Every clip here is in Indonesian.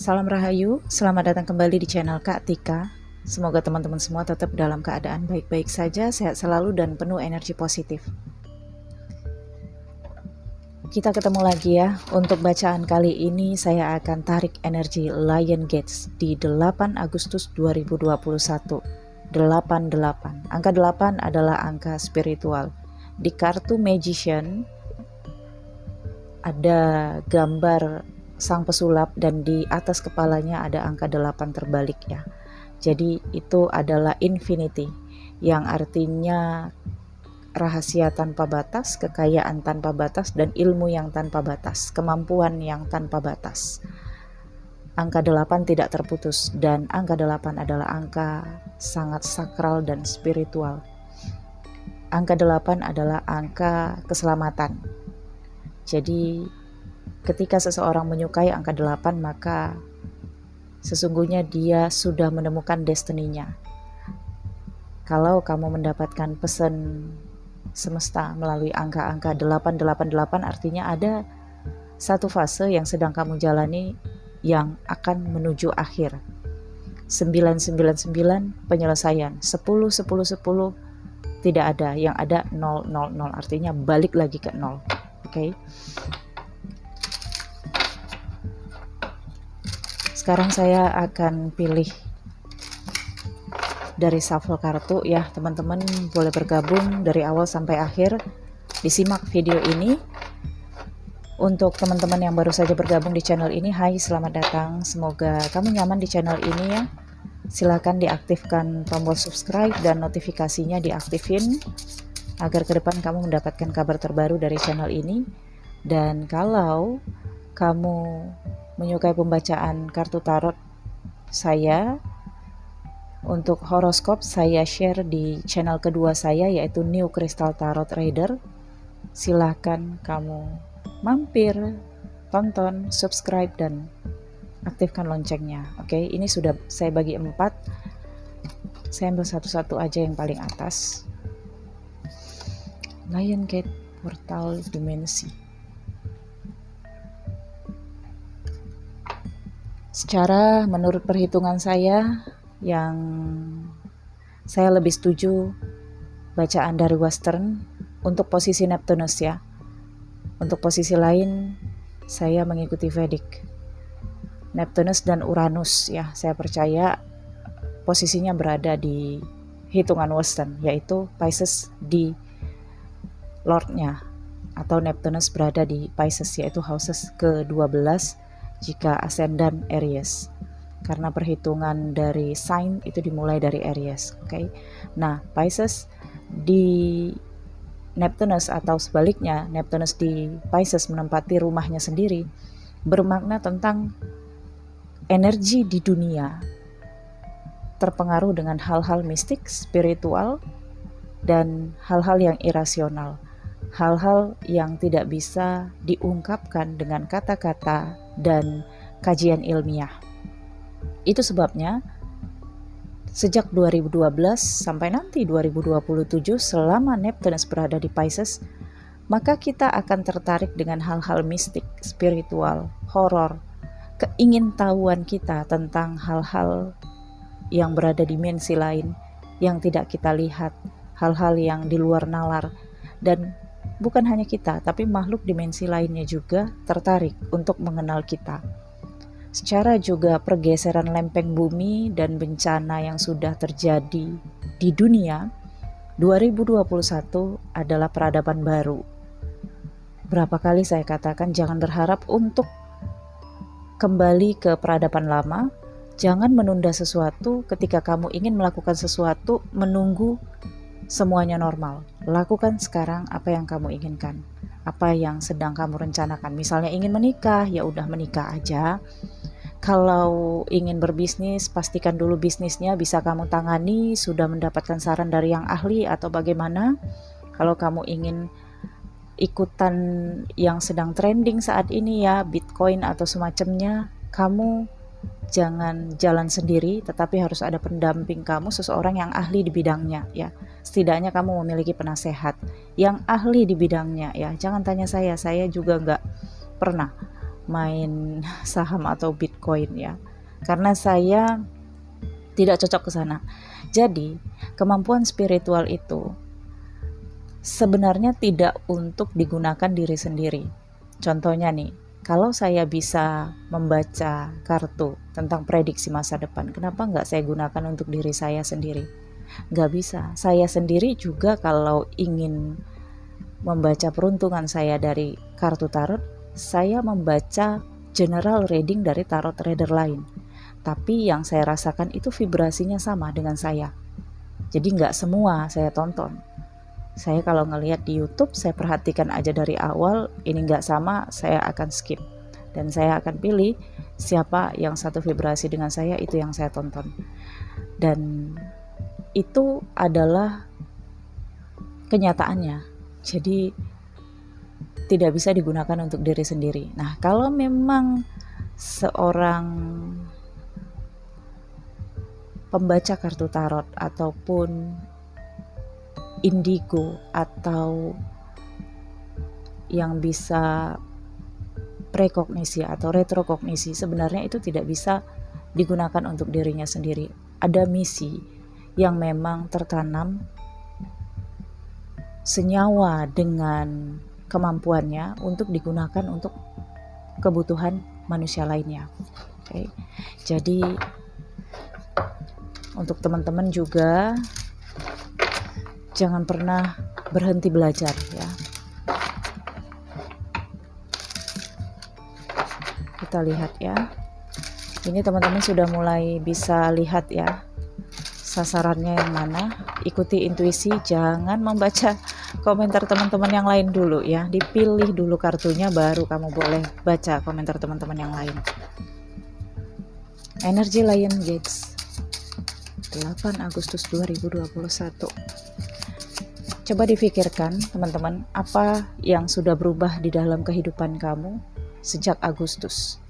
Salam Rahayu, selamat datang kembali di channel Kak Tika. Semoga teman-teman semua tetap dalam keadaan baik-baik saja, sehat selalu dan penuh energi positif. Kita ketemu lagi ya. Untuk bacaan kali ini saya akan tarik energi Lion Gates di 8 Agustus 2021. 88. Angka 8 adalah angka spiritual. Di kartu Magician ada gambar sang pesulap dan di atas kepalanya ada angka 8 terbalik ya. Jadi itu adalah infinity yang artinya rahasia tanpa batas, kekayaan tanpa batas, dan ilmu yang tanpa batas, kemampuan yang tanpa batas. Angka 8 tidak terputus dan angka 8 adalah angka sangat sakral dan spiritual. Angka 8 adalah angka keselamatan. Jadi ketika seseorang menyukai angka 8, maka sesungguhnya dia sudah menemukan destininya. Kalau kamu mendapatkan pesan semesta melalui angka-angka 888, artinya ada satu fase yang sedang kamu jalani yang akan menuju akhir. 999 penyelesaian, 10 10 10 tidak ada, yang ada 0 0 0, artinya balik lagi ke 0. Oke. Sekarang saya akan pilih dari shuffle kartu ya, teman-teman boleh bergabung dari awal sampai akhir, disimak video ini. Untuk teman-teman yang baru saja bergabung di channel ini, hai, selamat datang, semoga kamu nyaman di channel ini ya. Silahkan diaktifkan tombol subscribe dan notifikasinya diaktifin agar ke depan kamu mendapatkan kabar terbaru dari channel ini. Dan kalau kamu menyukai pembacaan kartu tarot saya, untuk horoskop saya share di channel kedua saya yaitu New Crystal Tarot Reader. Silahkan kamu mampir, tonton, subscribe, dan aktifkan loncengnya. Oke, ini sudah saya bagi 4. Saya ambil satu-satu aja yang paling atas. Lion Gate Portal Dimensi. Secara menurut perhitungan saya, yang saya lebih setuju bacaan dari Western untuk posisi Neptunus ya. Untuk posisi lain saya mengikuti Vedic. Neptunus dan Uranus ya, saya percaya posisinya berada di hitungan Western, yaitu Pisces di Lordnya, atau Neptunus berada di Pisces, yaitu houses ke-12 jika ascendant Aries, karena perhitungan dari sign itu dimulai dari Aries. Oke. Nah, Pisces di Neptunus atau sebaliknya, Neptunus di Pisces menempati rumahnya sendiri, bermakna tentang energi di dunia terpengaruh dengan hal-hal mistik, spiritual, dan hal-hal yang irasional, hal-hal yang tidak bisa diungkapkan dengan kata-kata dan kajian ilmiah. Itu sebabnya sejak 2012 sampai nanti 2027, selama Neptunus berada di Pisces, maka kita akan tertarik dengan hal-hal mistik, spiritual, horor, keingintahuan kita tentang hal-hal yang berada di dimensi lain yang tidak kita lihat, hal-hal yang di luar nalar. Dan bukan hanya kita, tapi makhluk dimensi lainnya juga tertarik untuk mengenal kita. Secara juga pergeseran lempeng bumi dan bencana yang sudah terjadi di dunia, 2021 adalah peradaban baru. Berapa kali saya katakan jangan berharap untuk kembali ke peradaban lama, jangan menunda sesuatu. Ketika kamu ingin melakukan sesuatu, menunggu semuanya normal. Lakukan sekarang apa yang kamu inginkan, apa yang sedang kamu rencanakan. Misalnya ingin menikah, ya udah menikah aja. Kalau ingin berbisnis, pastikan dulu bisnisnya bisa kamu tangani, sudah mendapatkan saran dari yang ahli atau bagaimana. Kalau kamu ingin ikutan yang sedang trending saat ini ya, Bitcoin atau semacamnya, kamu jangan jalan sendiri, tetapi harus ada pendamping kamu, seseorang yang ahli di bidangnya ya. Setidaknya kamu memiliki penasehat yang ahli di bidangnya ya. Jangan tanya saya juga nggak pernah main saham atau Bitcoin ya. Karena saya tidak cocok ke sana. Jadi, kemampuan spiritual itu sebenarnya tidak untuk digunakan diri sendiri. Contohnya nih, kalau saya bisa membaca kartu tentang prediksi masa depan, kenapa nggak saya gunakan untuk diri saya sendiri? Nggak bisa. Saya sendiri juga kalau ingin membaca peruntungan saya dari kartu tarot, saya membaca general reading dari tarot reader lain. Tapi yang saya rasakan itu vibrasinya sama dengan saya. Jadi nggak semua saya tonton. Saya kalau ngelihat di YouTube, saya perhatikan aja dari awal, ini nggak sama, saya akan skip. Dan saya akan pilih siapa yang satu vibrasi dengan saya, itu yang saya tonton. Dan itu adalah kenyataannya. Jadi tidak bisa digunakan untuk diri sendiri. Nah, kalau memang seorang pembaca kartu tarot ataupun indigo atau yang bisa prekognisi atau retrokognisi, sebenarnya itu tidak bisa digunakan untuk dirinya sendiri. Ada misi yang memang tertanam senyawa dengan kemampuannya untuk digunakan untuk kebutuhan manusia lainnya. Oke. Jadi untuk teman-teman juga jangan pernah berhenti belajar ya. Kita lihat ya. Ini teman-teman sudah mulai bisa lihat ya sasarannya yang mana. Ikuti intuisi, jangan membaca komentar teman-teman yang lain dulu ya. Dipilih dulu kartunya baru kamu boleh baca komentar teman-teman yang lain. Energi Lion Gates 8 Agustus 2021. Coba difikirkan teman-teman, apa yang sudah berubah di dalam kehidupan kamu sejak Agustus?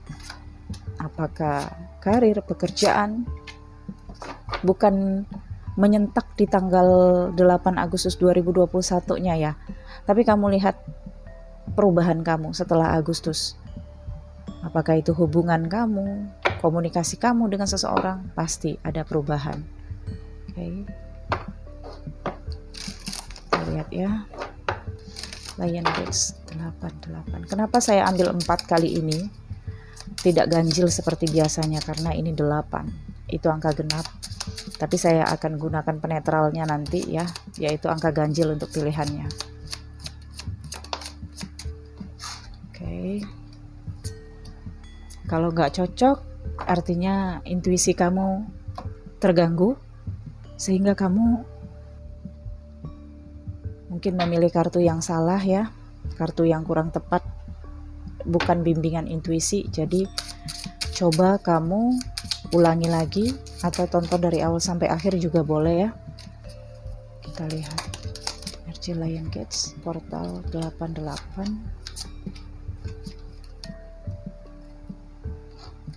Apakah karir, pekerjaan? Bukan menyentak di tanggal 8 Agustus 2021-nya ya. Tapi kamu lihat perubahan kamu setelah Agustus. Apakah itu hubungan kamu, komunikasi kamu dengan seseorang? Pasti ada perubahan. Oke. Kita lihat ya. Lion Gates 88. Kenapa saya ambil 4 kali ini? Tidak ganjil seperti biasanya karena ini 8. Itu angka genap. Tapi saya akan gunakan penetralnya nanti ya, yaitu angka ganjil untuk pilihannya. Oke. Kalau nggak cocok, artinya intuisi kamu terganggu, sehingga kamu mungkin memilih kartu yang salah ya, kartu yang kurang tepat, bukan bimbingan intuisi. Jadi coba kamu ulangi lagi atau tonton dari awal sampai akhir juga boleh ya. Kita lihat energi Lion Gates portal 88.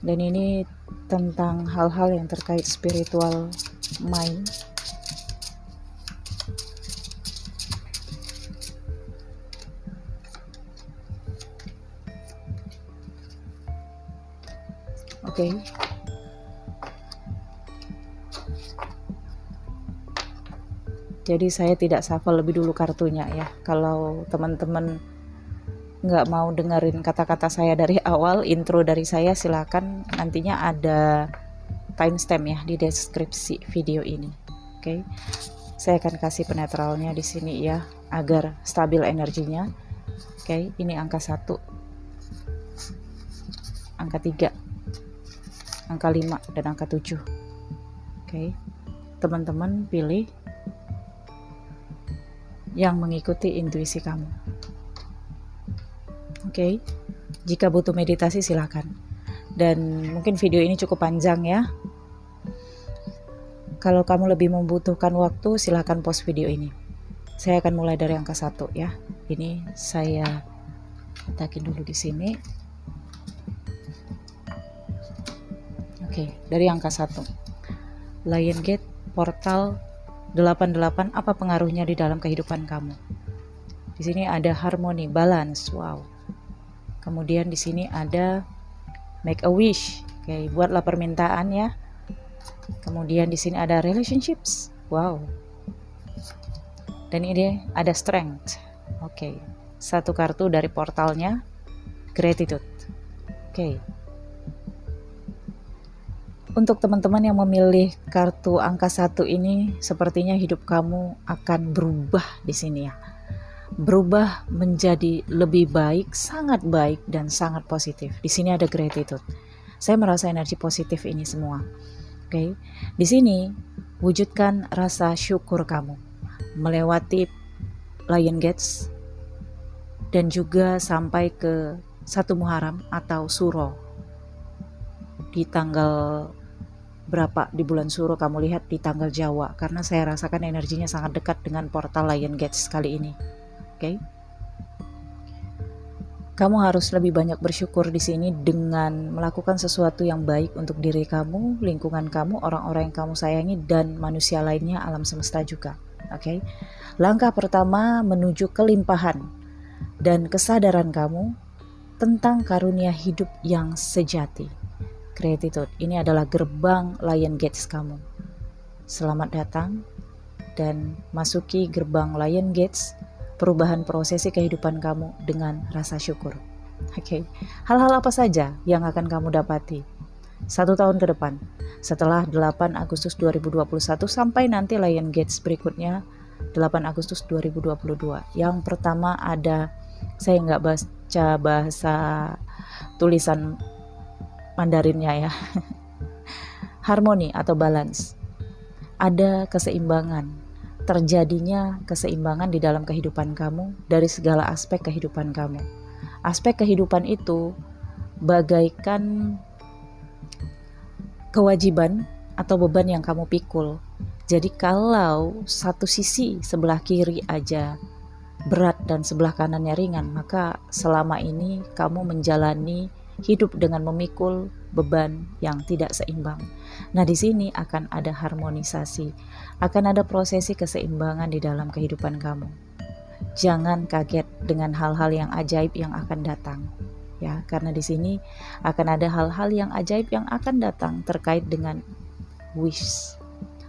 Dan ini tentang hal-hal yang terkait spiritual mind. Oke. Jadi saya tidak shuffle lebih dulu kartunya ya. Kalau teman-teman nggak mau dengerin kata-kata saya dari awal, intro dari saya, silakan, nantinya ada timestamp ya di deskripsi video ini. Oke. Saya akan kasih penetralnya di sini ya agar stabil energinya. Oke, ini angka 1. Angka 3. Angka 5 dan angka 7. Oke. Teman-teman pilih yang mengikuti intuisi kamu. Oke, jika butuh meditasi silakan. Dan mungkin video ini cukup panjang ya. Kalau kamu lebih membutuhkan waktu, silakan pause video ini. Saya akan mulai dari angka 1 ya. Ini saya letakin dulu di sini. Oke, dari angka 1. Lion Gate portal 88, apa pengaruhnya di dalam kehidupan kamu? Di sini ada harmoni, balance. Wow. Kemudian di sini ada make a wish. Oke, buatlah permintaan ya. Kemudian di sini ada relationships. Wow. Dan ini ada strength. Oke. Satu kartu dari portalnya, gratitude. Oke. Untuk teman-teman yang memilih kartu angka 1 ini, sepertinya hidup kamu akan berubah di sini ya. Berubah menjadi lebih baik, sangat baik dan sangat positif. Di sini ada gratitude. Saya merasa energi positif ini semua. Oke. Di sini wujudkan rasa syukur kamu melewati Lion Gates dan juga sampai ke 1 Muharram atau Suro. Di tanggal berapa di bulan Suro kamu lihat di tanggal Jawa, karena saya rasakan energinya sangat dekat dengan portal Lion Gates kali ini. Oke. Kamu harus lebih banyak bersyukur di sini dengan melakukan sesuatu yang baik untuk diri kamu, lingkungan kamu, orang-orang yang kamu sayangi, dan manusia lainnya, alam semesta juga. Oke. Langkah pertama menuju kelimpahan dan kesadaran kamu tentang karunia hidup yang sejati. Gratitude. Ini adalah gerbang Lion Gates kamu. Selamat datang dan masuki gerbang Lion Gates. Perubahan prosesi kehidupan kamu dengan rasa syukur. Oke. Hal-hal apa saja yang akan kamu dapati 1 tahun ke depan setelah 8 Agustus 2021 sampai nanti Lion Gates berikutnya 8 Agustus 2022. Yang pertama ada, saya nggak baca bahasa tulisan Mandarinnya ya. Harmoni atau balance. Ada keseimbangan. Terjadinya keseimbangan di dalam kehidupan kamu dari segala aspek kehidupan kamu. Aspek kehidupan itu bagaikan kewajiban atau beban yang kamu pikul. Jadi kalau satu sisi sebelah kiri aja berat dan sebelah kanannya ringan, maka selama ini kamu menjalani hidup dengan memikul beban yang tidak seimbang. Nah, di sini akan ada harmonisasi, akan ada prosesi keseimbangan di dalam kehidupan kamu. Jangan kaget dengan hal-hal yang ajaib yang akan datang, ya, karena di sini akan ada hal-hal yang ajaib yang akan datang terkait dengan wish,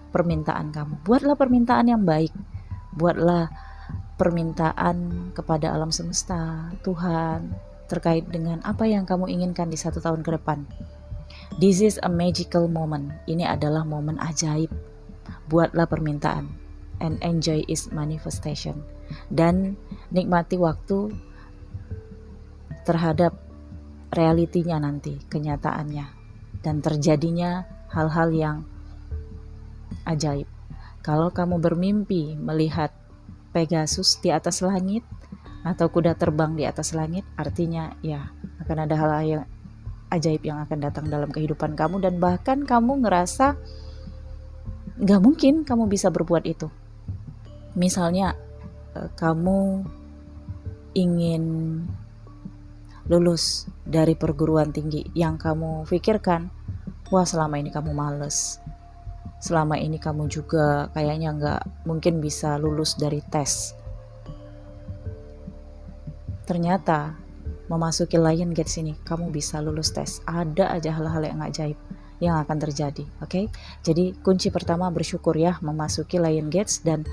permintaan kamu. Buatlah permintaan yang baik, buatlah permintaan kepada alam semesta, Tuhan, terkait dengan apa yang kamu inginkan di 1 tahun ke depan. This is a magical moment. Ini adalah momen ajaib. Buatlah permintaan and enjoy its manifestation. Dan nikmati waktu terhadap realitinya nanti, kenyataannya. Dan terjadinya hal-hal yang ajaib. Kalau kamu bermimpi melihat Pegasus di atas langit atau kuda terbang di atas langit, artinya ya akan ada hal yang ajaib yang akan datang dalam kehidupan kamu, dan bahkan kamu ngerasa gak mungkin kamu bisa berbuat itu. Misalnya kamu ingin lulus dari perguruan tinggi yang kamu pikirkan, wah selama ini kamu males, selama ini kamu juga kayaknya gak mungkin bisa lulus dari tes. Ternyata memasuki Lion Gates ini kamu bisa lulus tes. Ada aja hal-hal yang ajaib yang akan terjadi. Oke? Jadi kunci pertama bersyukur ya, memasuki Lion Gates dan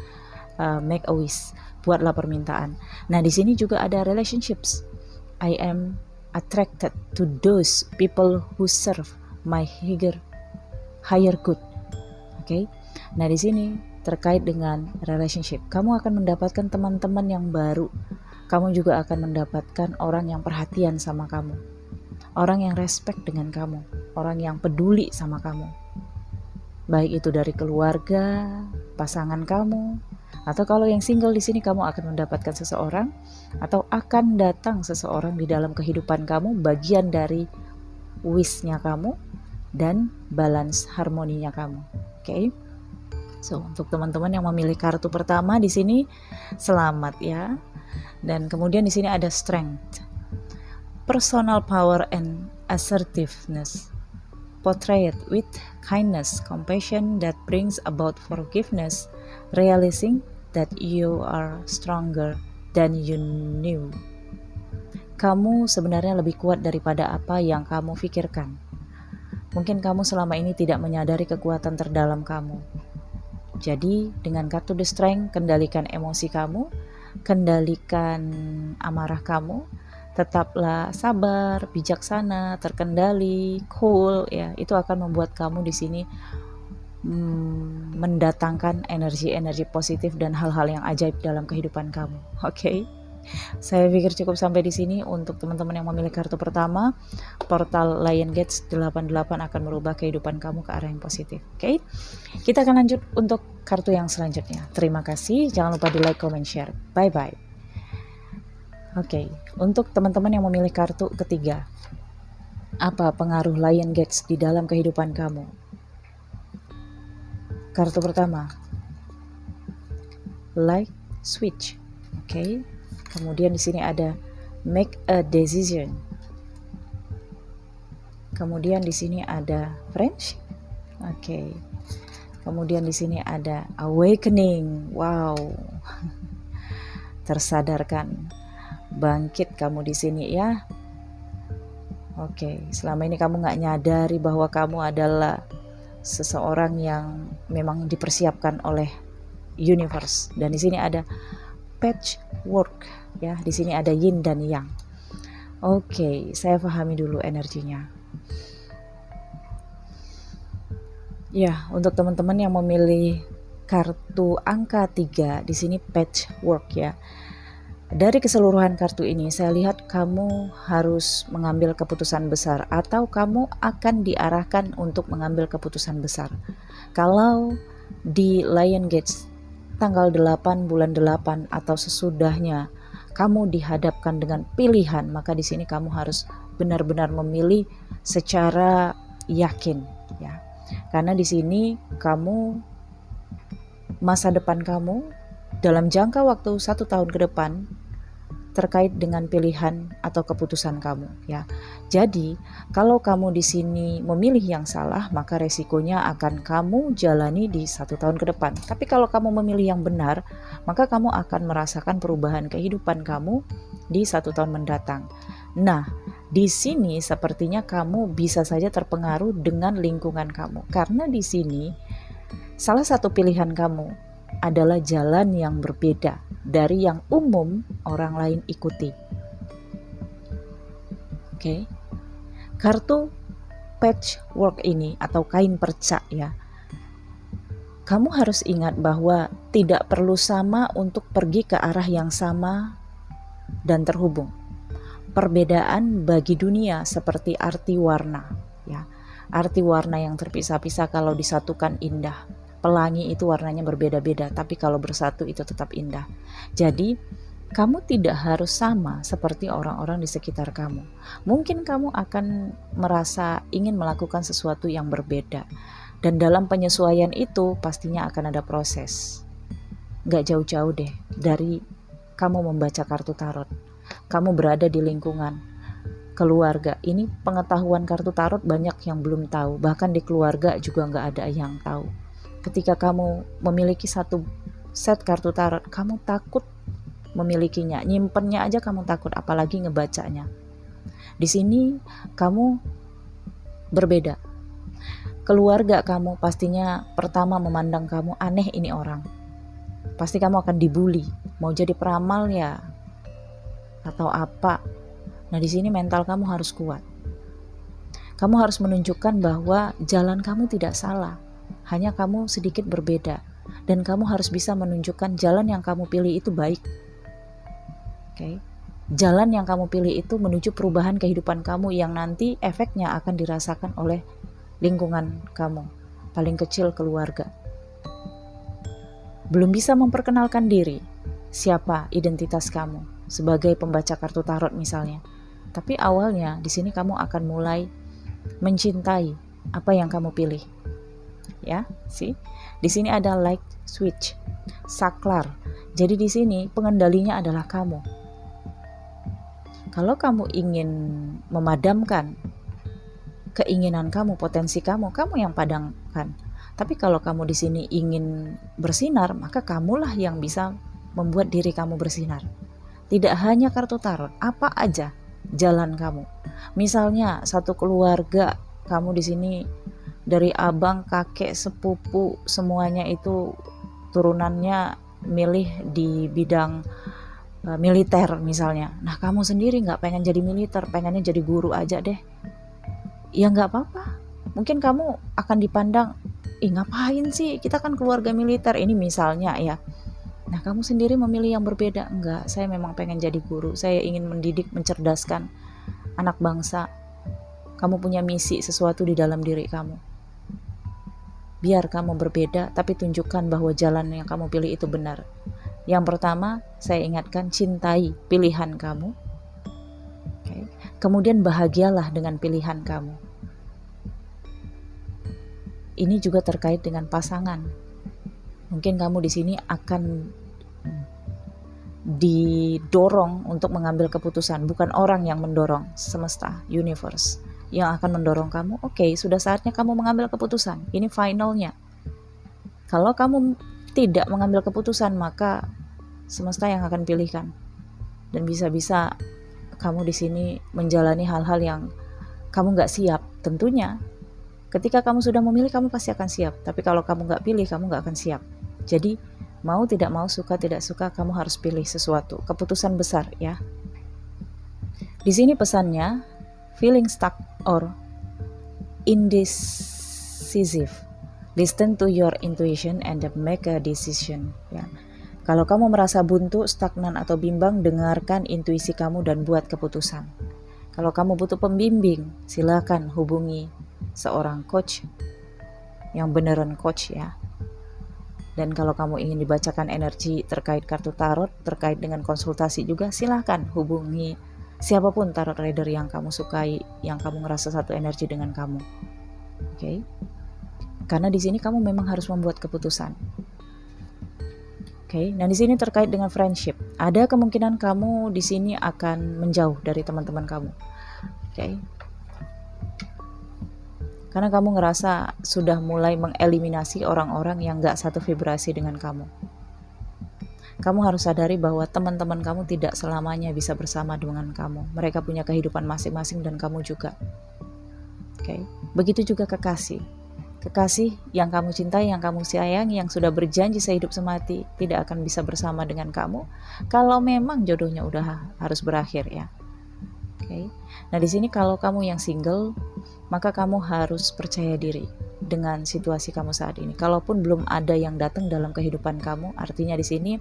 make a wish. Buatlah permintaan. Nah, di sini juga ada relationships. I am attracted to those people who serve my higher good. Oke? Nah, di sini terkait dengan relationship, kamu akan mendapatkan teman-teman yang baru. Kamu juga akan mendapatkan orang yang perhatian sama kamu, orang yang respect dengan kamu, orang yang peduli sama kamu. Baik itu dari keluarga, pasangan kamu, atau kalau yang single di sini kamu akan mendapatkan seseorang atau akan datang seseorang di dalam kehidupan kamu, bagian dari wish-nya kamu dan balance harmoninya kamu. Oke? So, untuk teman-teman yang memilih kartu pertama di sini, selamat ya. Dan kemudian di sini ada strength, personal power and assertiveness, portrayed with kindness, compassion that brings about forgiveness, realizing that you are stronger than you knew. kamu sebenarnya lebih kuat daripada apa yang kamu pikirkan. Mungkin kamu selama ini tidak menyadari kekuatan terdalam kamu. Jadi dengan kartu The Strength, kendalikan emosi kamu, kendalikan amarah kamu, tetaplah sabar, bijaksana, terkendali, cool, ya. Itu akan membuat kamu di sini mendatangkan energi-energi positif dan hal-hal yang ajaib dalam kehidupan kamu. Oke. Saya pikir cukup sampai di sini untuk teman-teman yang memilih kartu pertama. Portal Lion Gates 88 akan merubah kehidupan kamu ke arah yang positif. Oke. Kita akan lanjut untuk kartu yang selanjutnya. Terima kasih. Jangan lupa di like, comment, share. Bye-bye. Oke. Untuk teman-teman yang memilih kartu ketiga. Apa pengaruh Lion Gates di dalam kehidupan kamu? Kartu pertama, light switch. Oke. Kemudian di sini ada make a decision. Kemudian di sini ada friendship. Oke. Kemudian di sini ada awakening. Wow. Tersadarkan. Bangkit kamu di sini ya. Oke. Selama ini kamu nggak nyadari bahwa kamu adalah seseorang yang memang dipersiapkan oleh universe. Dan di sini ada patchwork ya. Di sini ada yin dan yang. Oke, saya pahami dulu energinya. Ya, untuk teman-teman yang memilih kartu angka 3, di sini patchwork ya. Dari keseluruhan kartu ini, saya lihat kamu harus mengambil keputusan besar atau kamu akan diarahkan untuk mengambil keputusan besar. Kalau di Lion Gates tanggal 8 bulan 8 atau sesudahnya kamu dihadapkan dengan pilihan, maka di sini kamu harus benar-benar memilih secara yakin ya. Karena di sini kamu, masa depan kamu dalam jangka waktu 1 tahun ke depan terkait dengan pilihan atau keputusan kamu ya. Jadi kalau kamu di sini memilih yang salah, maka resikonya akan kamu jalani di 1 tahun ke depan. Tapi kalau kamu memilih yang benar, maka kamu akan merasakan perubahan kehidupan kamu di 1 tahun mendatang. Nah, di sini sepertinya kamu bisa saja terpengaruh dengan lingkungan kamu, karena di sini salah satu pilihan kamu adalah jalan yang berbeda dari yang umum orang lain ikuti. Oke. Kartu patchwork ini atau kain perca ya. Kamu harus ingat bahwa tidak perlu sama untuk pergi ke arah yang sama dan terhubung. Perbedaan bagi dunia seperti arti warna ya. Arti warna yang terpisah-pisah kalau disatukan indah. Pelangi itu warnanya berbeda-beda, tapi kalau bersatu itu tetap indah. Jadi, kamu tidak harus sama seperti orang-orang di sekitar kamu. Mungkin kamu akan merasa ingin melakukan sesuatu yang berbeda. Dan dalam penyesuaian itu pastinya akan ada proses. Gak jauh-jauh deh dari kamu membaca kartu tarot. Kamu berada di lingkungan keluarga. Ini pengetahuan kartu tarot banyak yang belum tahu. Bahkan di keluarga juga gak ada yang tahu. Ketika kamu memiliki satu set kartu tarot, kamu takut memilikinya, nyimpennya aja kamu takut, apalagi ngebacanya. Di sini kamu berbeda. Keluarga kamu pastinya pertama memandang kamu aneh, ini orang. Pasti kamu akan dibully, mau jadi peramal ya, atau apa. Nah di sini mental kamu harus kuat. Kamu harus menunjukkan bahwa jalan kamu tidak salah. Hanya kamu sedikit berbeda, dan kamu harus bisa menunjukkan jalan yang kamu pilih itu baik. Oke. Jalan yang kamu pilih itu menuju perubahan kehidupan kamu yang nanti efeknya akan dirasakan oleh lingkungan kamu, paling kecil keluarga. Belum bisa memperkenalkan diri, siapa identitas kamu sebagai pembaca kartu tarot misalnya. Tapi awalnya di sini kamu akan mulai mencintai apa yang kamu pilih. Ya, di sini ada light switch, saklar. Jadi di sini pengendalinya adalah kamu. Kalau kamu ingin memadamkan keinginan kamu, potensi kamu yang padamkan. Tapi kalau kamu di sini ingin bersinar, maka kamulah yang bisa membuat diri kamu bersinar. Tidak hanya kartu tarot, apa aja jalan kamu. Misalnya satu keluarga kamu di sini dari abang, kakek, sepupu semuanya itu turunannya milih di bidang militer misalnya. Nah kamu sendiri nggak pengen jadi militer, pengennya jadi guru aja deh. Ya nggak apa-apa. Mungkin kamu akan dipandang, ih ngapain sih, kita kan keluarga militer ini misalnya ya. Nah kamu sendiri memilih yang berbeda. Enggak, saya memang pengen jadi guru, saya ingin mendidik, mencerdaskan anak bangsa. Kamu punya misi sesuatu di dalam diri kamu. Biar kamu berbeda, tapi tunjukkan bahwa jalan yang kamu pilih itu benar. Yang pertama, saya ingatkan, cintai pilihan kamu. Okay. Kemudian bahagialah dengan pilihan kamu. Ini juga terkait dengan pasangan. Mungkin kamu di sini akan didorong untuk mengambil keputusan, bukan orang yang mendorong, semesta, universe yang akan mendorong kamu. Oke, sudah saatnya kamu mengambil keputusan. Ini finalnya. Kalau kamu tidak mengambil keputusan, maka semesta yang akan pilihkan. Dan bisa-bisa kamu di sini menjalani hal-hal yang kamu nggak siap. Tentunya, ketika kamu sudah memilih, kamu pasti akan siap. Tapi kalau kamu nggak pilih, kamu nggak akan siap. Jadi, mau tidak mau, suka tidak suka, kamu harus pilih sesuatu. Keputusan besar ya. Di sini pesannya, feeling stuck or indecisive. Listen to your intuition and make a decision. Ya. Kalau kamu merasa buntu, stagnan atau bimbang, dengarkan intuisi kamu dan buat keputusan. Kalau kamu butuh pembimbing, silakan hubungi seorang coach yang beneran coach ya. Dan kalau kamu ingin dibacakan energi terkait kartu tarot, terkait dengan konsultasi juga, silahkan hubungi siapapun tarot reader yang kamu sukai, yang kamu ngerasa satu energi dengan kamu. Oke? Karena di sini kamu memang harus membuat keputusan. Oke? Nah di sini terkait dengan friendship, ada kemungkinan kamu di sini akan menjauh dari teman-teman kamu. Oke? Karena kamu ngerasa sudah mulai mengeliminasi orang-orang yang gak satu vibrasi dengan kamu. Kamu harus sadari bahwa teman-teman kamu tidak selamanya bisa bersama dengan kamu. Mereka punya kehidupan masing-masing dan kamu juga. Okay? Begitu juga kekasih. Kekasih yang kamu cintai, yang kamu sayangi, yang sudah berjanji sehidup semati, tidak akan bisa bersama dengan kamu kalau memang jodohnya udah harus berakhir ya. Okay? Nah di sini kalau kamu yang single, maka kamu harus percaya diri dengan situasi kamu saat ini. Kalaupun belum ada yang datang dalam kehidupan kamu, artinya di sini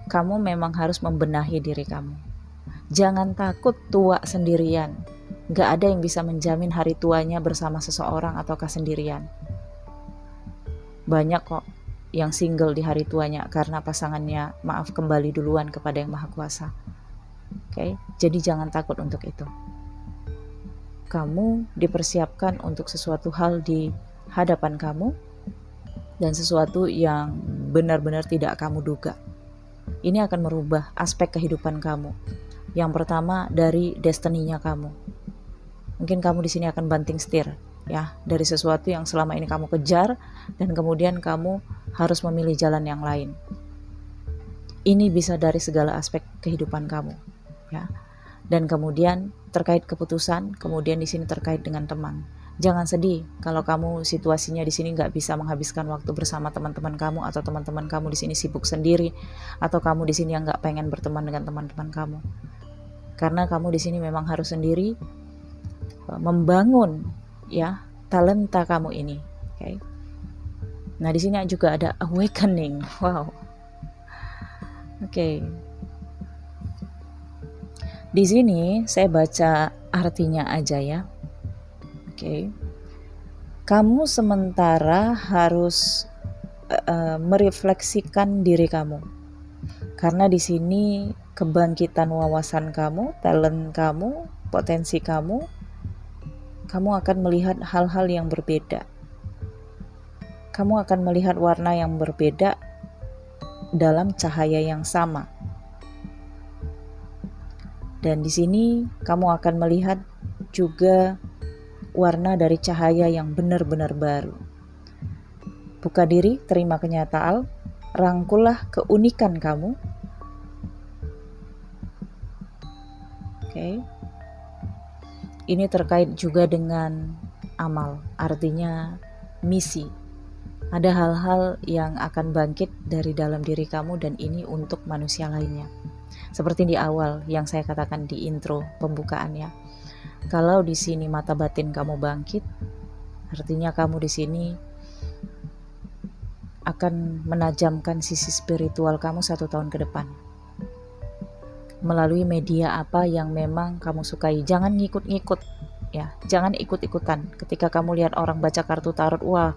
kamu memang harus membenahi diri kamu. Jangan takut tua sendirian. Gak ada yang bisa menjamin hari tuanya bersama seseorang ataukah sendirian. Banyak kok yang single di hari tuanya karena pasangannya maaf kembali duluan kepada Yang Maha Kuasa. Okay? Jadi jangan takut untuk itu. Kamu dipersiapkan untuk sesuatu hal di hadapan kamu dan sesuatu yang benar-benar tidak kamu duga. Ini akan merubah aspek kehidupan kamu. Yang pertama dari destininya kamu. Mungkin kamu di sini akan banting setir ya dari sesuatu yang selama ini kamu kejar dan kemudian kamu harus memilih jalan yang lain. Ini bisa dari segala aspek kehidupan kamu ya. Dan kemudian terkait keputusan, kemudian di sini terkait dengan teman. Jangan sedih kalau kamu situasinya di sini nggak bisa menghabiskan waktu bersama teman-teman kamu atau teman-teman kamu di sini sibuk sendiri atau kamu di sini yang nggak pengen berteman dengan teman-teman kamu. Karena kamu di sini memang harus sendiri membangun ya talenta kamu ini. Okay? Nah di sini juga ada awakening. Wow. Oke. Okay. Di sini saya baca artinya aja ya. Oke. Kamu sementara harus merefleksikan diri kamu. Karena di sini kebangkitan wawasan kamu, talent kamu, potensi kamu akan melihat hal-hal yang berbeda. Kamu akan melihat warna yang berbeda dalam cahaya yang sama. Dan di sini kamu akan melihat juga warna dari cahaya yang benar-benar baru. Buka diri, terima kenyataan, rangkullah keunikan kamu. Oke. Ini terkait juga dengan amal, artinya misi. Ada hal-hal yang akan bangkit dari dalam diri kamu dan ini untuk manusia lainnya. Seperti di awal yang saya katakan di intro pembukaannya. Kalau di sini mata batin kamu bangkit, artinya kamu di sini akan menajamkan sisi spiritual kamu 1 tahun ke depan. Melalui media apa yang memang kamu sukai. Jangan ngikut-ngikut ya, jangan ikut-ikutan. Ketika kamu lihat orang baca kartu tarot, wah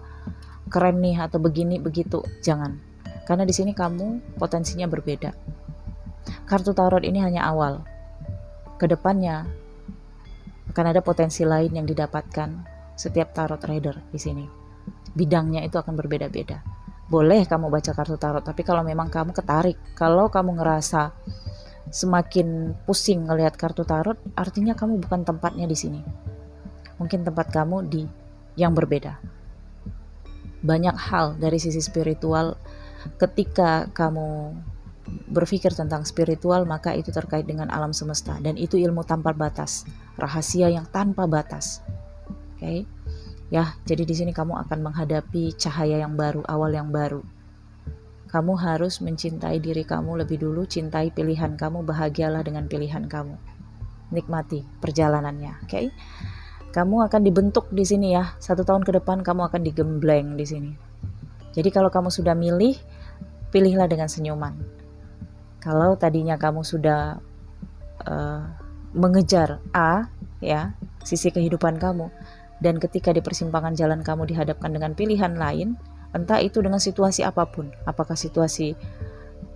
keren nih atau begini begitu, jangan. Karena di sini kamu potensinya berbeda. Kartu tarot ini hanya awal. Kedepannya akan ada potensi lain yang didapatkan setiap tarot reader di sini. Bidangnya itu akan berbeda-beda. Boleh kamu baca kartu tarot, tapi kalau memang kamu ketarik, kalau kamu ngerasa semakin pusing ngelihat kartu tarot, artinya kamu bukan tempatnya di sini. Mungkin tempat kamu di yang berbeda. Banyak hal dari sisi spiritual, ketika kamu berpikir tentang spiritual, maka itu terkait dengan alam semesta dan itu ilmu tanpa batas, rahasia yang tanpa batas. Oke. Ya, jadi di sini kamu akan menghadapi cahaya yang baru, awal yang baru. Kamu harus mencintai diri kamu lebih dulu, cintai pilihan kamu, bahagialah dengan pilihan kamu. Nikmati perjalanannya, oke? Kamu akan dibentuk di sini ya. 1 tahun ke depan kamu akan digembleng di sini. Jadi kalau kamu sudah milih, pilihlah dengan senyuman. Kalau tadinya kamu sudah mengejar A, ya, sisi kehidupan kamu, dan ketika di persimpangan jalan kamu dihadapkan dengan pilihan lain, entah itu dengan situasi apapun, apakah situasi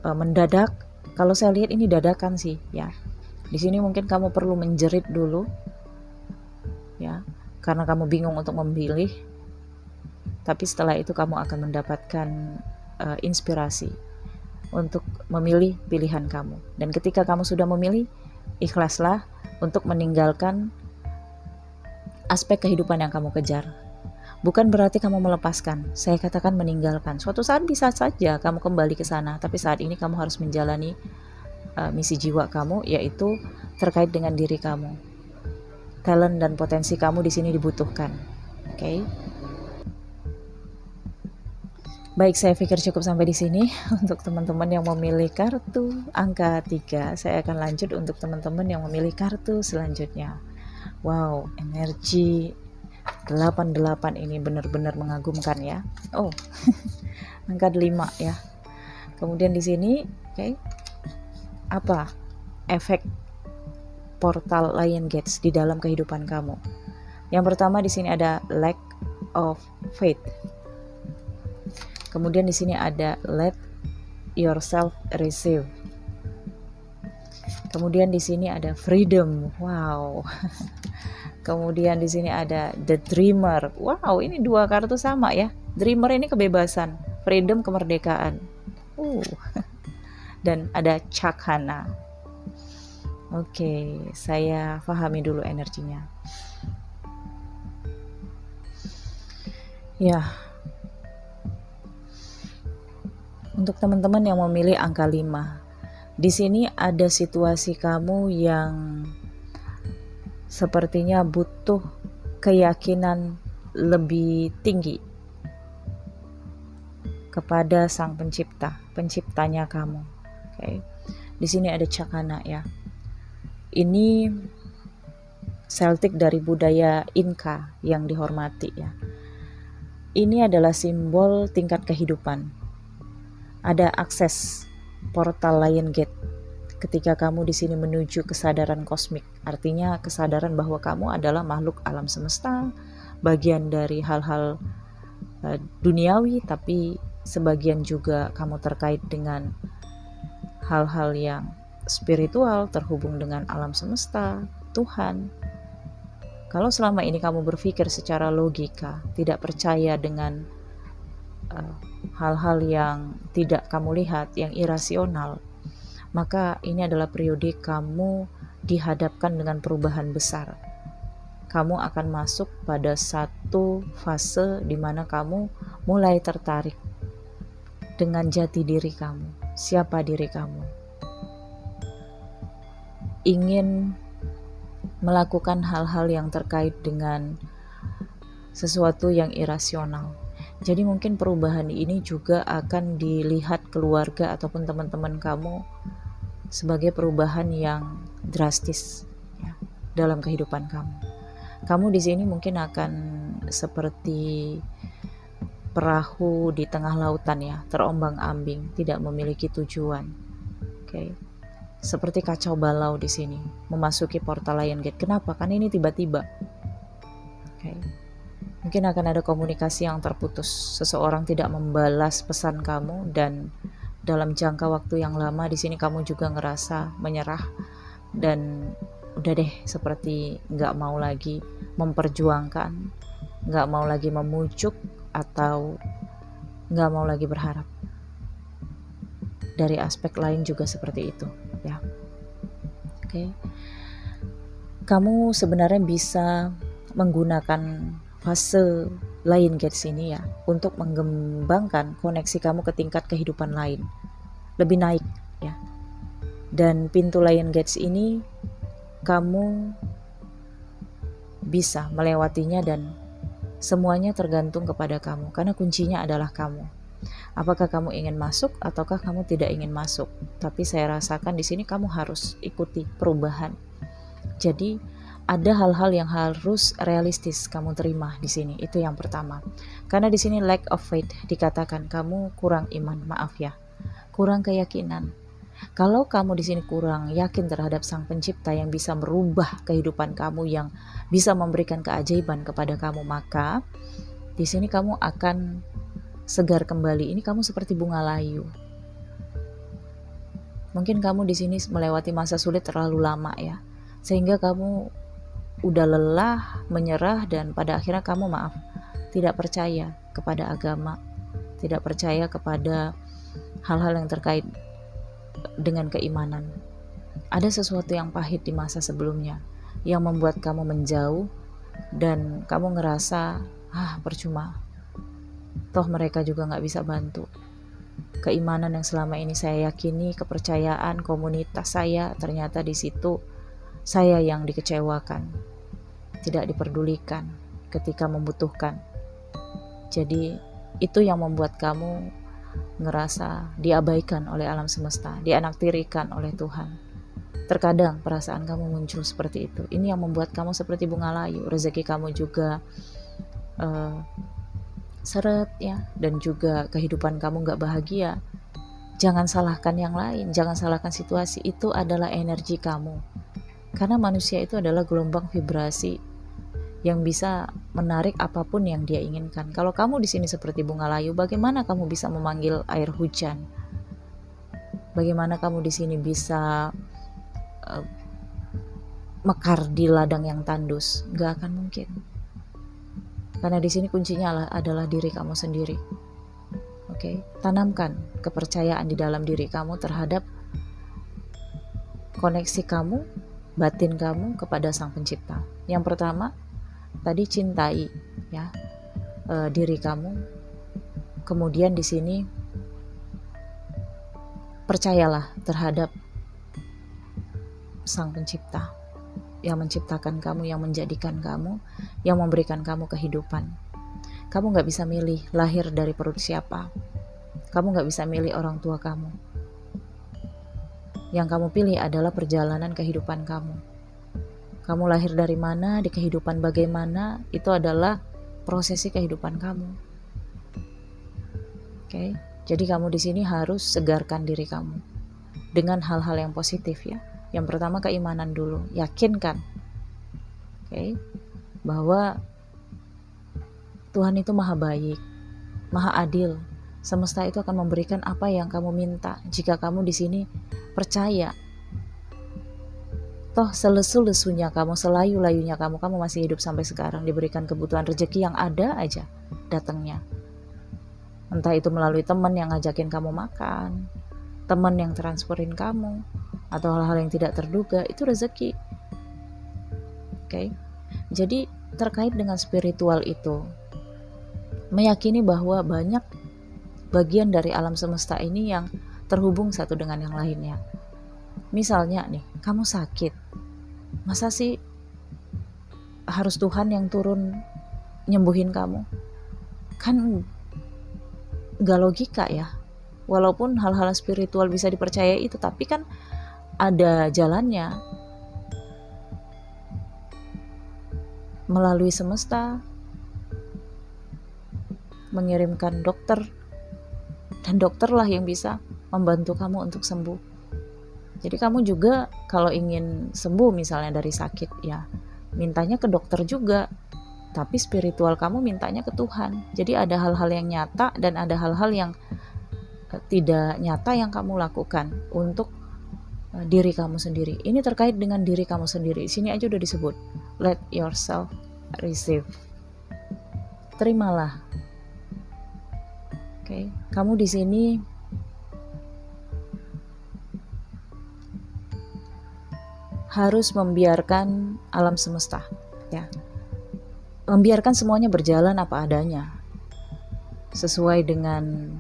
mendadak, kalau saya lihat ini dadakan sih, ya. Di sini mungkin kamu perlu menjerit dulu, ya, karena kamu bingung untuk memilih. Tapi setelah itu kamu akan mendapatkan inspirasi untuk memilih pilihan kamu. Dan ketika kamu sudah memilih, ikhlaslah untuk meninggalkan aspek kehidupan yang kamu kejar. Bukan berarti kamu melepaskan, saya katakan meninggalkan. Suatu saat bisa saja kamu kembali ke sana, tapi saat ini kamu harus menjalani misi jiwa kamu, yaitu terkait dengan diri kamu. Talent dan potensi kamu di sini dibutuhkan. Oke. Baik, saya pikir cukup sampai di sini untuk teman-teman yang memilih kartu angka 3. Saya akan lanjut untuk teman-teman yang memilih kartu selanjutnya. Wow, energi 88 ini benar-benar mengagumkan ya. Oh, angka 5 ya. Kemudian di sini, oke. Apa efek portal Lion Gates di dalam kehidupan kamu? Yang pertama di sini ada lack of faith. Kemudian di sini ada let yourself receive. Kemudian di sini ada freedom. Wow. Kemudian di sini ada the dreamer. Wow, ini 2 kartu sama ya. Dreamer ini kebebasan, freedom kemerdekaan. Dan ada Cakhana. Oke, saya pahami dulu energinya. Ya. Untuk teman-teman yang memilih angka 5, di sini ada situasi kamu yang sepertinya butuh keyakinan lebih tinggi kepada Sang Pencipta, penciptanya kamu. Oke. Di sini ada Cakhana ya. Ini Celtic dari budaya Inca yang dihormati ya. Ini adalah simbol tingkat kehidupan. Ada akses portal Lion Gate ketika kamu di sini menuju kesadaran kosmik. Artinya kesadaran bahwa kamu adalah makhluk alam semesta, bagian dari hal-hal duniawi, tapi sebagian juga kamu terkait dengan hal-hal yang spiritual, terhubung dengan alam semesta, Tuhan. Kalau selama ini kamu berpikir secara logika, tidak percaya dengan hal-hal yang tidak kamu lihat, yang irasional, maka ini adalah periode kamu dihadapkan dengan perubahan besar. Kamu akan masuk pada satu fase di mana kamu mulai tertarik dengan jati diri kamu, siapa diri kamu. Ingin melakukan hal-hal yang terkait dengan sesuatu yang irasional. Jadi mungkin perubahan ini juga akan dilihat keluarga ataupun teman-teman kamu sebagai perubahan yang drastis ya, dalam kehidupan kamu. Kamu di sini mungkin akan seperti perahu di tengah lautan ya, terombang-ambing, tidak memiliki tujuan. Oke. Seperti kacau balau di sini, memasuki portal Lion Gate. Kenapa? Karena ini tiba-tiba. Oke. Mungkin akan ada komunikasi yang terputus. Seseorang tidak membalas pesan kamu dan dalam jangka waktu yang lama di sini kamu juga ngerasa menyerah dan udah deh seperti nggak mau lagi memperjuangkan, nggak mau lagi memujuk atau nggak mau lagi berharap. Dari aspek lain juga seperti itu ya. Oke. Kamu sebenarnya bisa menggunakan fase Lion Gates ini ya untuk mengembangkan koneksi kamu ke tingkat kehidupan lain, lebih naik ya. Dan pintu Lion Gates ini kamu bisa melewatinya dan semuanya tergantung kepada kamu karena kuncinya adalah kamu. Apakah kamu ingin masuk ataukah kamu tidak ingin masuk? Tapi saya rasakan di sini kamu harus ikuti perubahan. Jadi ada hal-hal yang harus realistis kamu terima di sini. Itu yang pertama. Karena di sini lack of faith dikatakan kamu kurang iman, maaf ya. Kurang keyakinan. Kalau kamu di sini kurang yakin terhadap Sang Pencipta yang bisa merubah kehidupan kamu, yang bisa memberikan keajaiban kepada kamu, maka di sini kamu akan segar kembali. Ini kamu seperti bunga layu. Mungkin kamu di sini melewati masa sulit terlalu lama ya. Sehingga kamu udah lelah, menyerah, dan pada akhirnya kamu tidak percaya kepada agama, tidak percaya kepada hal-hal yang terkait dengan keimanan. Ada sesuatu yang pahit di masa sebelumnya yang membuat kamu menjauh dan kamu ngerasa percuma, toh mereka juga gak bisa bantu. Keimanan yang selama ini saya yakini, kepercayaan komunitas saya, ternyata di situ saya yang dikecewakan, tidak diperdulikan ketika membutuhkan. Jadi itu yang membuat kamu ngerasa diabaikan oleh alam semesta, dianaktirikan oleh Tuhan. Terkadang perasaan kamu muncul seperti itu. Ini yang membuat kamu seperti bunga layu. Rezeki kamu juga seret ya, dan juga kehidupan kamu gak bahagia. Jangan salahkan yang lain, jangan salahkan situasi. Itu adalah energi kamu. Karena manusia itu adalah gelombang vibrasi yang bisa menarik apapun yang dia inginkan. Kalau kamu di sini seperti bunga layu, bagaimana kamu bisa memanggil air hujan? Bagaimana kamu di sini bisa mekar di ladang yang tandus? Gak akan mungkin. Karena di sini kuncinya adalah diri kamu sendiri. Oke, tanamkan kepercayaan di dalam diri kamu terhadap koneksi kamu, batin kamu kepada Sang Pencipta. Yang pertama, tadi cintai ya diri kamu. Kemudian di sini percayalah terhadap Sang Pencipta yang menciptakan kamu, yang menjadikan kamu, yang memberikan kamu kehidupan. Kamu gak bisa milih lahir dari perut siapa. Kamu gak bisa milih orang tua kamu. Yang kamu pilih adalah perjalanan kehidupan kamu. Kamu lahir dari mana, di kehidupan bagaimana, itu adalah prosesi kehidupan kamu. Oke, jadi kamu di sini harus segarkan diri kamu dengan hal-hal yang positif ya. Yang pertama keimanan dulu, yakinkan, bahwa Tuhan itu maha baik, maha adil. Semesta itu akan memberikan apa yang kamu minta jika kamu di sini percaya. Toh selesu-lesunya kamu, selayu-layunya kamu masih hidup sampai sekarang, diberikan kebutuhan rezeki yang ada aja datangnya. Entah itu melalui teman yang ngajakin kamu makan, teman yang transferin kamu, atau hal-hal yang tidak terduga, itu rezeki. Jadi terkait dengan spiritual itu, meyakini bahwa banyak bagian dari alam semesta ini yang terhubung satu dengan yang lainnya. Misalnya nih, kamu sakit, masa sih harus Tuhan yang turun nyembuhin kamu? Kan gak logika ya. Walaupun hal-hal spiritual bisa dipercaya itu, tapi kan ada jalannya. Melalui semesta mengirimkan dokter, dan dokterlah yang bisa membantu kamu untuk sembuh. Jadi kamu juga kalau ingin sembuh misalnya dari sakit, ya mintanya ke dokter juga, tapi spiritual kamu mintanya ke Tuhan. Jadi ada hal-hal yang nyata dan ada hal-hal yang tidak nyata yang kamu lakukan untuk diri kamu sendiri. Ini terkait dengan diri kamu sendiri. Sini aja udah disebut, let yourself receive. Terimalah. Oke, kamu di sini harus membiarkan alam semesta, ya. Membiarkan semuanya berjalan apa adanya, sesuai dengan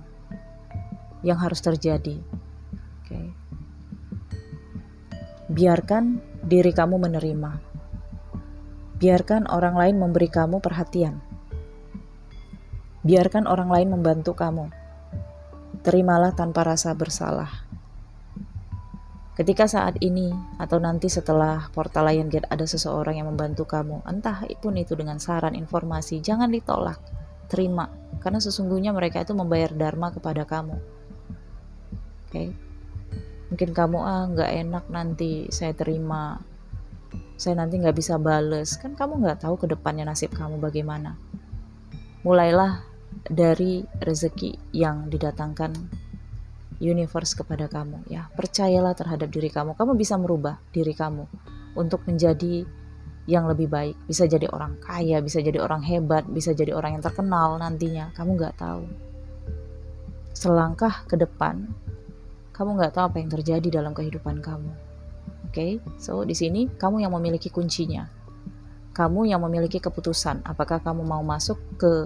yang harus terjadi. Oke. Biarkan diri kamu menerima. Biarkan orang lain memberi kamu perhatian. Biarkan orang lain membantu kamu. Terimalah tanpa rasa bersalah. Ketika saat ini atau nanti setelah Portal Lion Gate ada seseorang yang membantu kamu, entah pun itu dengan saran, informasi, jangan ditolak. Terima, karena sesungguhnya mereka itu membayar dharma kepada kamu. Oke. Mungkin kamu nggak enak nanti saya terima, saya nanti nggak bisa bales. Kan kamu nggak tahu ke depannya nasib kamu bagaimana. Mulailah dari rezeki yang didatangkan universe kepada kamu, ya. Percayalah terhadap diri kamu. Kamu bisa merubah diri kamu untuk menjadi yang lebih baik. Bisa jadi orang kaya, bisa jadi orang hebat, bisa jadi orang yang terkenal nantinya. Kamu nggak tahu. Selangkah ke depan, kamu nggak tahu apa yang terjadi dalam kehidupan kamu. Oke, so di sini kamu yang memiliki kuncinya. Kamu yang memiliki keputusan. Apakah kamu mau masuk ke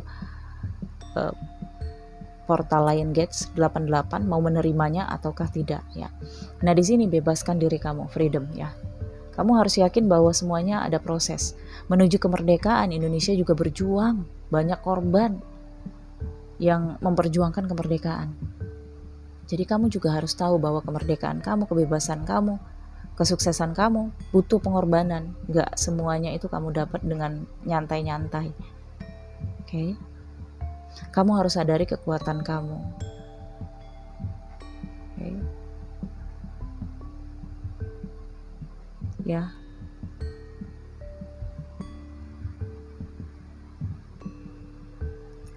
Portal Lion Gates 88, mau menerimanya ataukah tidak, ya. Nah, di sini bebaskan diri kamu, freedom, ya. Kamu harus yakin bahwa semuanya ada proses. Menuju kemerdekaan, Indonesia juga berjuang, banyak korban yang memperjuangkan kemerdekaan. Jadi kamu juga harus tahu bahwa kemerdekaan kamu, kebebasan kamu, kesuksesan kamu butuh pengorbanan. Gak semuanya itu kamu dapat dengan nyantai-nyantai. Oke. Kamu harus sadari kekuatan kamu. Okay. Ya.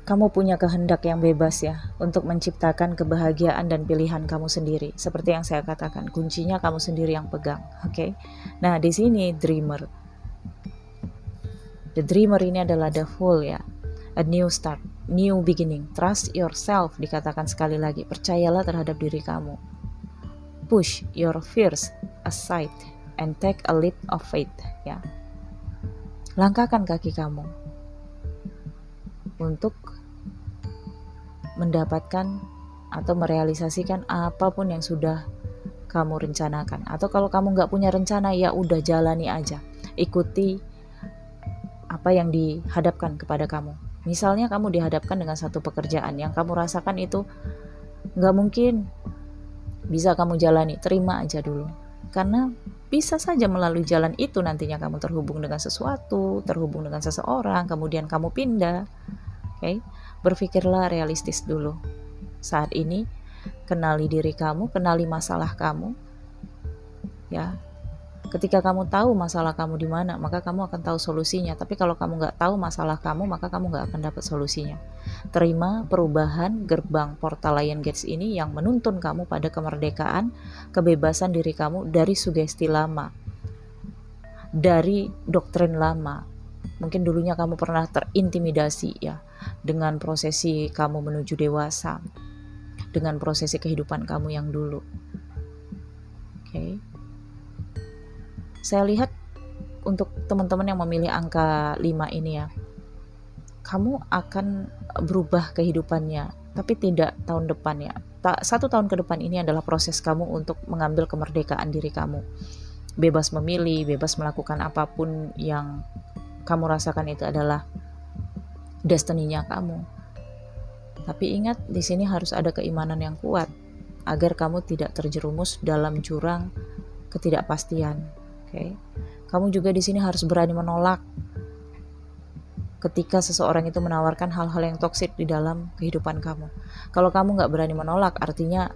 Kamu punya kehendak yang bebas, ya, untuk menciptakan kebahagiaan dan pilihan kamu sendiri. Seperti yang saya katakan, kuncinya kamu sendiri yang pegang. Oke. Nah, di sini dreamer. The dreamer ini adalah the fool, ya. A new start, new beginning. Trust yourself, dikatakan sekali lagi. Percayalah terhadap diri kamu. Push your fears aside and take a leap of faith, ya. Langkahkan kaki kamu untuk mendapatkan atau merealisasikan apapun yang sudah kamu rencanakan. Atau kalau kamu nggak punya rencana, ya udah jalani aja. Ikuti apa yang dihadapkan kepada kamu. Misalnya kamu dihadapkan dengan satu pekerjaan yang kamu rasakan itu nggak mungkin bisa kamu jalani, terima aja dulu. Karena bisa saja melalui jalan itu nantinya kamu terhubung dengan sesuatu, terhubung dengan seseorang, kemudian kamu pindah. Oke? Berpikirlah realistis dulu. Saat ini, kenali diri kamu, kenali masalah kamu. Ya. Ketika kamu tahu masalah kamu di mana, maka kamu akan tahu solusinya. Tapi kalau kamu nggak tahu masalah kamu, maka kamu nggak akan dapat solusinya. Terima perubahan gerbang Portal Lion Gates ini yang menuntun kamu pada kemerdekaan, kebebasan diri kamu dari sugesti lama, dari doktrin lama. Mungkin dulunya kamu pernah terintimidasi, ya, dengan prosesi kamu menuju dewasa, dengan prosesi kehidupan kamu yang dulu. Oke. Saya lihat untuk teman-teman yang memilih angka 5 ini, ya, kamu akan berubah kehidupannya, tapi tidak tahun depan, ya. 1 tahun ke depan ini adalah proses kamu untuk mengambil kemerdekaan diri kamu. Bebas memilih, bebas melakukan apapun yang kamu rasakan itu adalah destiny-nya kamu. Tapi ingat, di sini harus ada keimanan yang kuat agar kamu tidak terjerumus dalam jurang ketidakpastian. Oke. Kamu juga di sini harus berani menolak ketika seseorang itu menawarkan hal-hal yang toksik di dalam kehidupan kamu. Kalau kamu nggak berani menolak, artinya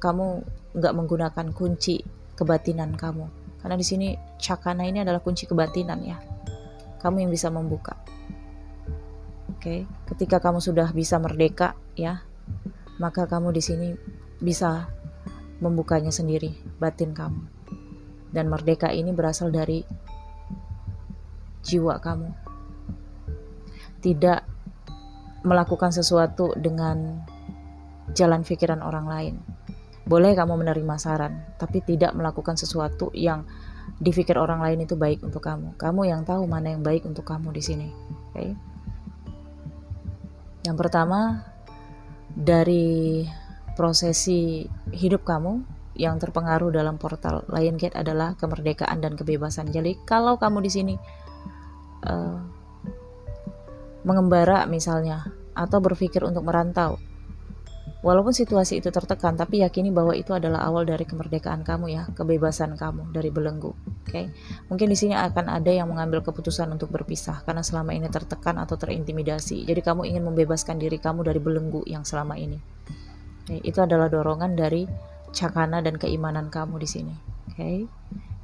kamu nggak menggunakan kunci kebatinan kamu. Karena di sini cakana ini adalah kunci kebatinan ya. Kamu yang bisa membuka. Oke, ketika kamu sudah bisa merdeka ya, maka kamu di sini bisa membukanya sendiri, batin kamu. Dan merdeka ini berasal dari jiwa kamu. Tidak melakukan sesuatu dengan jalan pikiran orang lain. Boleh kamu menerima saran, tapi tidak melakukan sesuatu yang dipikir orang lain itu baik untuk kamu. Kamu yang tahu mana yang baik untuk kamu di sini. Oke. Yang pertama, dari prosesi hidup kamu yang terpengaruh dalam portal Lion Gate adalah kemerdekaan dan kebebasan. Jadi kalau kamu di sini mengembara misalnya, atau berpikir untuk merantau, walaupun situasi itu tertekan, tapi yakini bahwa itu adalah awal dari kemerdekaan kamu ya, kebebasan kamu dari belenggu. Oke. Mungkin di sini akan ada yang mengambil keputusan untuk berpisah karena selama ini tertekan atau terintimidasi. Jadi kamu ingin membebaskan diri kamu dari belenggu yang selama ini. Oke. Itu adalah dorongan dari cakana dan keimanan kamu di sini. Oke.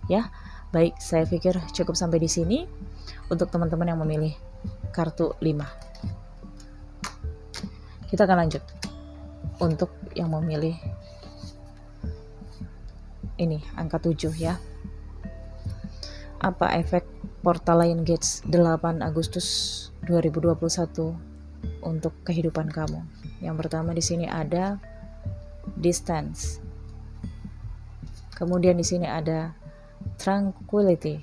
Ya. Baik, saya pikir cukup sampai di sini untuk teman-teman yang memilih kartu 5. Kita akan lanjut untuk yang memilih ini angka 7 ya. Apa efek portal Lion Gates 8 Agustus 2021 untuk kehidupan kamu? Yang pertama di sini ada distance. Kemudian di sini ada tranquility.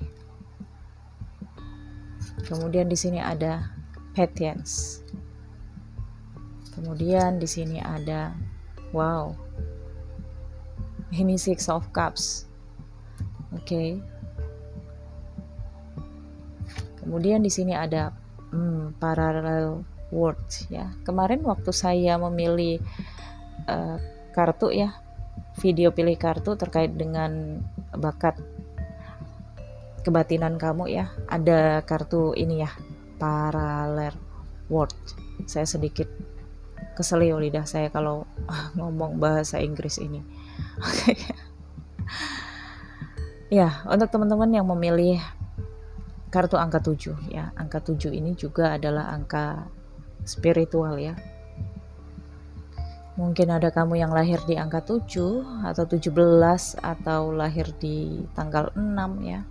Kemudian di sini ada patience. Kemudian di sini ada wow. Ini 6 of Cups. Oke. Kemudian di sini ada parallel world ya. Kemarin waktu saya memilih kartu ya, video pilih kartu terkait dengan bakat kebatinan kamu ya, ada kartu ini ya, parallel world. Saya sedikit keselio lidah saya kalau ngomong bahasa Inggris ini. Oke. Ya, untuk teman-teman yang memilih kartu angka 7 ya. Angka 7 ini juga adalah angka spiritual ya. Mungkin ada kamu yang lahir di angka 7 atau 17 atau lahir di tanggal 6 ya.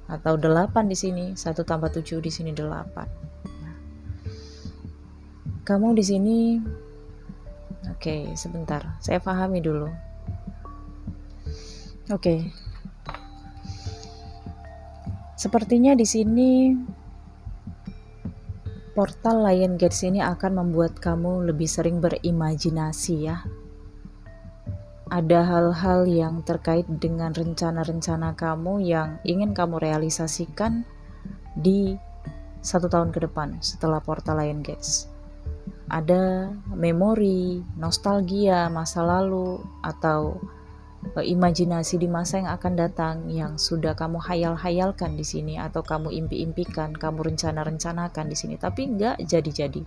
Atau 8 di sini, 1 tambah 7 di sini 8. Kamu di sini, oke, sebentar, saya pahami dulu. Oke, sepertinya di sini portal Lion Gates ini akan membuat kamu lebih sering berimajinasi ya. Ada hal-hal yang terkait dengan rencana-rencana kamu yang ingin kamu realisasikan di 1 tahun ke depan setelah portal Lion Gates. Ada memori, nostalgia masa lalu, atau imajinasi di masa yang akan datang yang sudah kamu hayal-hayalkan di sini, atau kamu impi-impikan, kamu rencana-rencanakan di sini, tapi nggak jadi-jadi.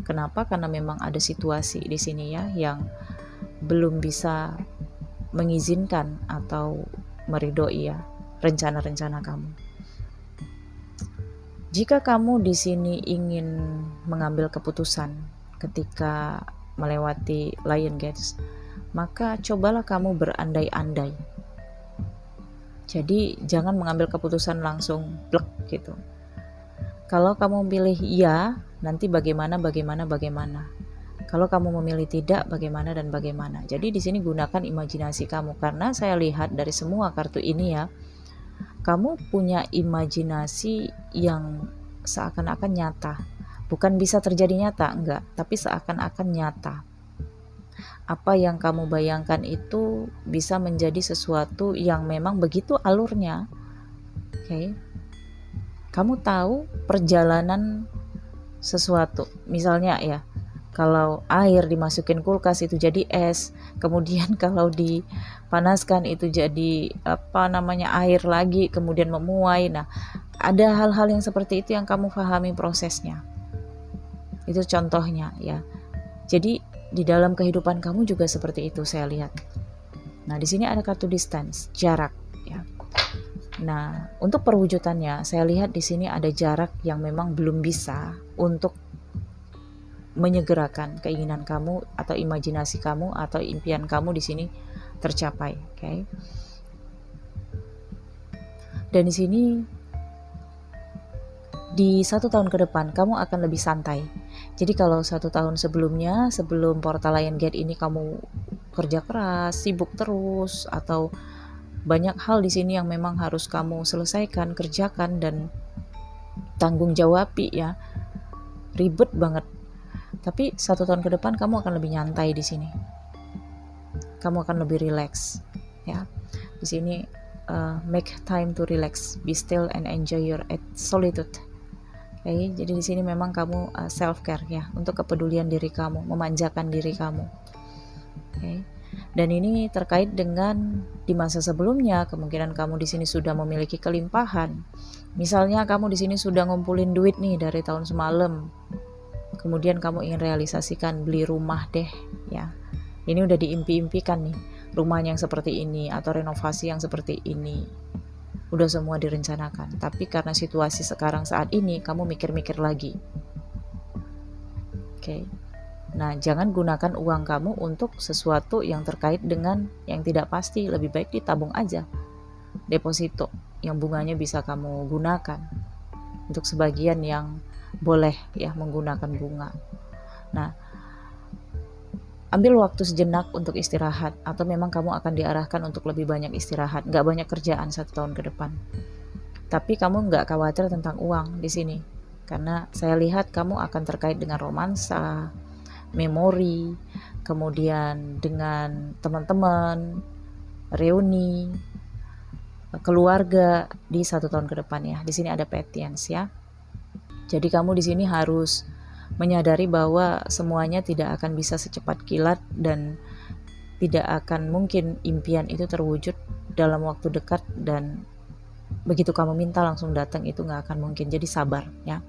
Kenapa? Karena memang ada situasi di sini ya yang belum bisa mengizinkan atau meridoi ya rencana-rencana kamu. Jika kamu di sini ingin mengambil keputusan ketika melewati Lion Gates, maka cobalah kamu berandai-andai. Jadi jangan mengambil keputusan langsung blek gitu. Kalau kamu pilih iya, nanti bagaimana. Kalau kamu memilih tidak, bagaimana dan bagaimana. Jadi di sini gunakan imajinasi kamu, karena saya lihat dari semua kartu ini ya, kamu punya imajinasi yang seakan-akan nyata. Bukan bisa terjadi nyata, enggak, tapi seakan-akan nyata. Apa yang kamu bayangkan itu bisa menjadi sesuatu yang memang begitu alurnya. Oke. kamu tahu perjalanan sesuatu. Misalnya ya, kalau air dimasukin kulkas itu jadi es, kemudian kalau dipanaskan itu jadi air lagi, kemudian memuai. Nah, ada hal-hal yang seperti itu yang kamu pahami prosesnya. Itu contohnya ya. Jadi di dalam kehidupan kamu juga seperti itu saya lihat. Nah, di sini ada kartu distance, jarak ya. Nah, untuk perwujudannya saya lihat di sini ada jarak yang memang belum bisa untuk menyegerakan keinginan kamu atau imajinasi kamu atau impian kamu di sini tercapai, oke? Dan di sini di 1 tahun ke depan kamu akan lebih santai. Jadi kalau 1 tahun sebelumnya, sebelum Portal Lion Gate ini kamu kerja keras, sibuk terus, atau banyak hal di sini yang memang harus kamu selesaikan, kerjakan dan tanggung jawabi ya, ribet banget. Tapi 1 tahun ke depan kamu akan lebih nyantai di sini. Kamu akan lebih relax ya. Di sini make time to relax, be still and enjoy your solitude. Okay, jadi di sini memang kamu self care ya, untuk kepedulian diri kamu, memanjakan diri kamu. Okay. Dan ini terkait dengan di masa sebelumnya, kemungkinan kamu di sini sudah memiliki kelimpahan. Misalnya kamu di sini sudah ngumpulin duit nih dari tahun semalam. Kemudian kamu ingin realisasikan beli rumah deh ya. Ini udah diimpi-impikan nih, rumahnya yang seperti ini atau renovasi yang seperti ini. Udah semua direncanakan, tapi karena situasi sekarang saat ini kamu mikir-mikir lagi. Oke. Nah, jangan gunakan uang kamu untuk sesuatu yang terkait dengan yang tidak pasti, lebih baik ditabung aja. Deposito yang bunganya bisa kamu gunakan. Untuk sebagian yang boleh ya menggunakan bunga. Nah, ambil waktu sejenak untuk istirahat, atau memang kamu akan diarahkan untuk lebih banyak istirahat, nggak banyak kerjaan 1 tahun ke depan. Tapi kamu nggak khawatir tentang uang di sini, karena saya lihat kamu akan terkait dengan romansa, memori, kemudian dengan teman-teman, reuni, keluarga di 1 tahun ke depan ya. Di sini ada patience ya. Jadi kamu di sini harus menyadari bahwa semuanya tidak akan bisa secepat kilat dan tidak akan mungkin impian itu terwujud dalam waktu dekat, dan begitu kamu minta langsung datang itu nggak akan mungkin. Jadi sabar ya.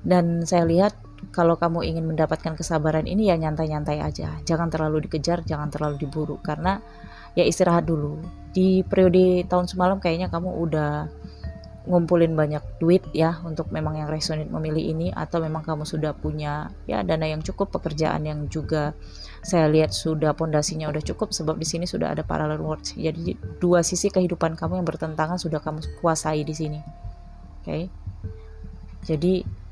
Dan saya lihat kalau kamu ingin mendapatkan kesabaran ini ya nyantai-nyantai aja, jangan terlalu dikejar, jangan terlalu diburu, karena ya istirahat dulu. Di periode tahun semalam kayaknya kamu udah ngumpulin banyak duit ya untuk memang yang resonate memilih ini, atau memang kamu sudah punya ya dana yang cukup, pekerjaan yang juga saya lihat sudah pondasinya udah cukup, sebab di sini sudah ada parallel worlds. Jadi 2 sisi kehidupan kamu yang bertentangan sudah kamu kuasai di sini. Oke. Jadi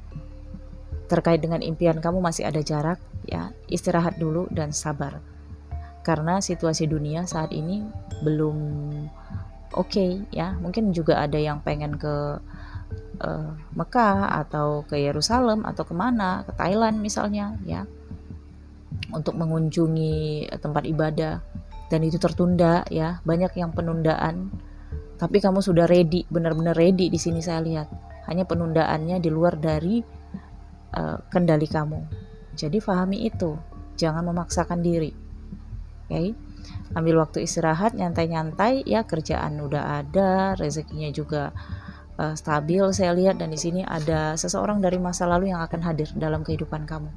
terkait dengan impian kamu masih ada jarak ya, istirahat dulu dan sabar. Karena situasi dunia saat ini belum oke ya, mungkin juga ada yang pengen ke Mekah atau ke Yerusalem atau kemana, ke Thailand misalnya ya, untuk mengunjungi tempat ibadah, dan itu tertunda ya, banyak yang penundaan. Tapi kamu sudah ready, benar-benar ready di sini saya lihat. Hanya penundaannya di luar dari kendali kamu. Jadi pahami itu, jangan memaksakan diri. Oke. Ambil waktu istirahat, nyantai-nyantai ya, kerjaan udah ada, rezekinya juga stabil saya lihat, dan di sini ada seseorang dari masa lalu yang akan hadir dalam kehidupan kamu.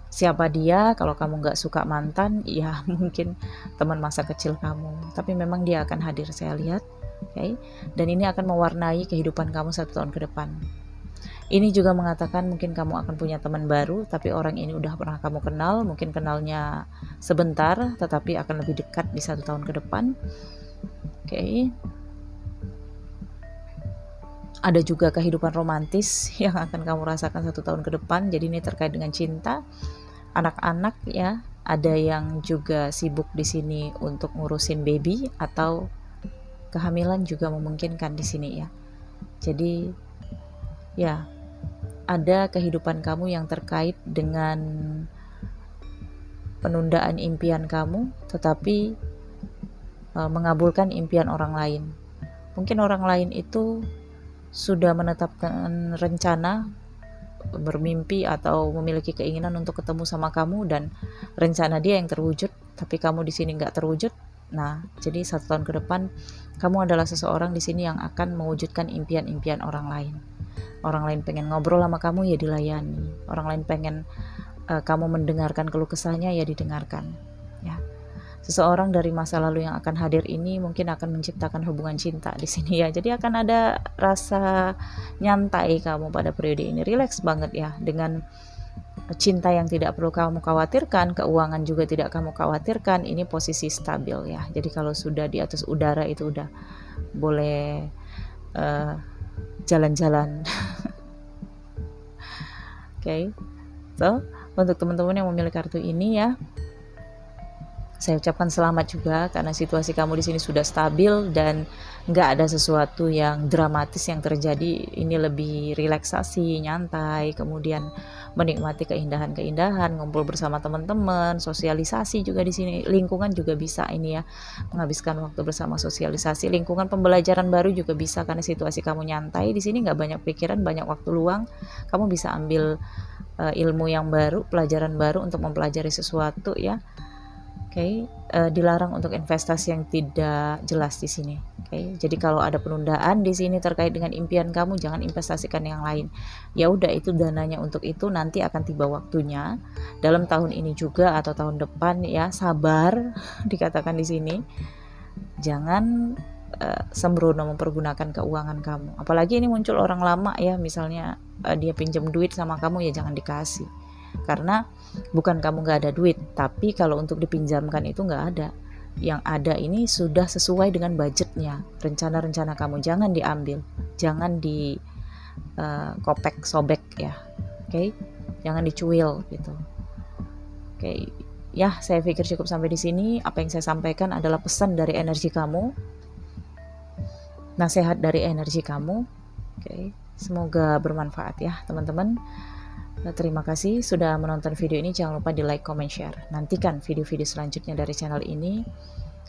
Siapa dia? Kalau kamu nggak suka mantan, ya mungkin teman masa kecil kamu, tapi memang dia akan hadir saya lihat. Okay? Dan ini akan mewarnai kehidupan kamu 1 tahun ke depan. Ini juga mengatakan mungkin kamu akan punya teman baru, tapi orang ini udah pernah kamu kenal, mungkin kenalnya sebentar, tetapi akan lebih dekat di 1 tahun ke depan. Oke. Ada juga kehidupan romantis yang akan kamu rasakan 1 tahun ke depan. Jadi ini terkait dengan cinta, anak-anak ya. Ada yang juga sibuk di sini untuk ngurusin baby, atau kehamilan juga memungkinkan di sini ya. Jadi ya, ada kehidupan kamu yang terkait dengan penundaan impian kamu, tetapi mengabulkan impian orang lain. Mungkin orang lain itu sudah menetapkan rencana, bermimpi atau memiliki keinginan untuk ketemu sama kamu, dan rencana dia yang terwujud, tapi kamu di sini nggak terwujud. Nah, jadi 1 tahun ke depan kamu adalah seseorang di sini yang akan mewujudkan impian-impian orang lain. Orang lain pengen ngobrol sama kamu, ya dilayani. Orang lain pengen kamu mendengarkan keluh kesahnya, ya didengarkan. Ya, seseorang dari masa lalu yang akan hadir ini mungkin akan menciptakan hubungan cinta di sini ya. Jadi akan ada rasa nyantai kamu pada periode ini, rileks banget ya, dengan cinta yang tidak perlu kamu khawatirkan, keuangan juga tidak kamu khawatirkan. Ini posisi stabil ya. Jadi kalau sudah di atas udara itu udah boleh jalan-jalan. Oke. So, untuk teman-teman yang memilih kartu ini ya, saya ucapkan selamat juga karena situasi kamu di sini sudah stabil dan nggak ada sesuatu yang dramatis yang terjadi. Ini lebih relaksasi, nyantai, kemudian menikmati keindahan-keindahan, ngumpul bersama teman-teman, sosialisasi juga di sini. Lingkungan juga bisa ini ya, menghabiskan waktu bersama, sosialisasi. Lingkungan pembelajaran baru juga bisa karena situasi kamu nyantai di sini, nggak banyak pikiran, banyak waktu luang. Kamu bisa ambil ilmu yang baru, pelajaran baru untuk mempelajari sesuatu ya. Oke, dilarang untuk investasi yang tidak jelas di sini. Oke, jadi kalau ada penundaan di sini terkait dengan impian kamu, jangan investasikan yang lain. Ya udah, itu dananya untuk itu, nanti akan tiba waktunya dalam tahun ini juga atau tahun depan ya. Sabar, dikatakan di sini. Jangan sembrono mempergunakan keuangan kamu. Apalagi ini muncul orang lama ya, misalnya dia pinjam duit sama kamu, ya jangan dikasih. Karena bukan kamu gak ada duit, tapi kalau untuk dipinjamkan itu gak ada. Yang ada ini sudah sesuai dengan budgetnya, rencana-rencana kamu. Jangan diambil, jangan di kopek sobek ya. Oke, jangan dicuil gitu. Oke, ya saya pikir cukup sampai di sini. Apa yang saya sampaikan adalah pesan dari energi kamu, nasihat dari energi kamu. Oke, semoga bermanfaat ya teman-teman. Terima kasih sudah menonton video ini. Jangan lupa di like, comment, share. Nantikan video-video selanjutnya dari channel ini.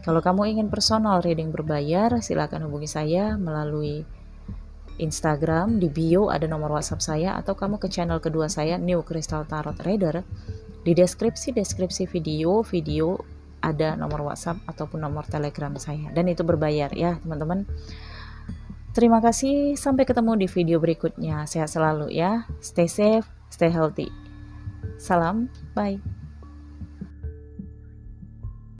Kalau kamu ingin personal reading berbayar, silakan hubungi saya melalui Instagram. Di bio ada nomor WhatsApp saya, atau kamu ke channel kedua saya, New Crystal Tarot Reader. Di deskripsi video ada nomor WhatsApp ataupun nomor Telegram saya, dan itu berbayar ya teman-teman. Terima kasih, sampai ketemu di video berikutnya. Sehat selalu ya, stay safe, stay healthy. Salam, bye.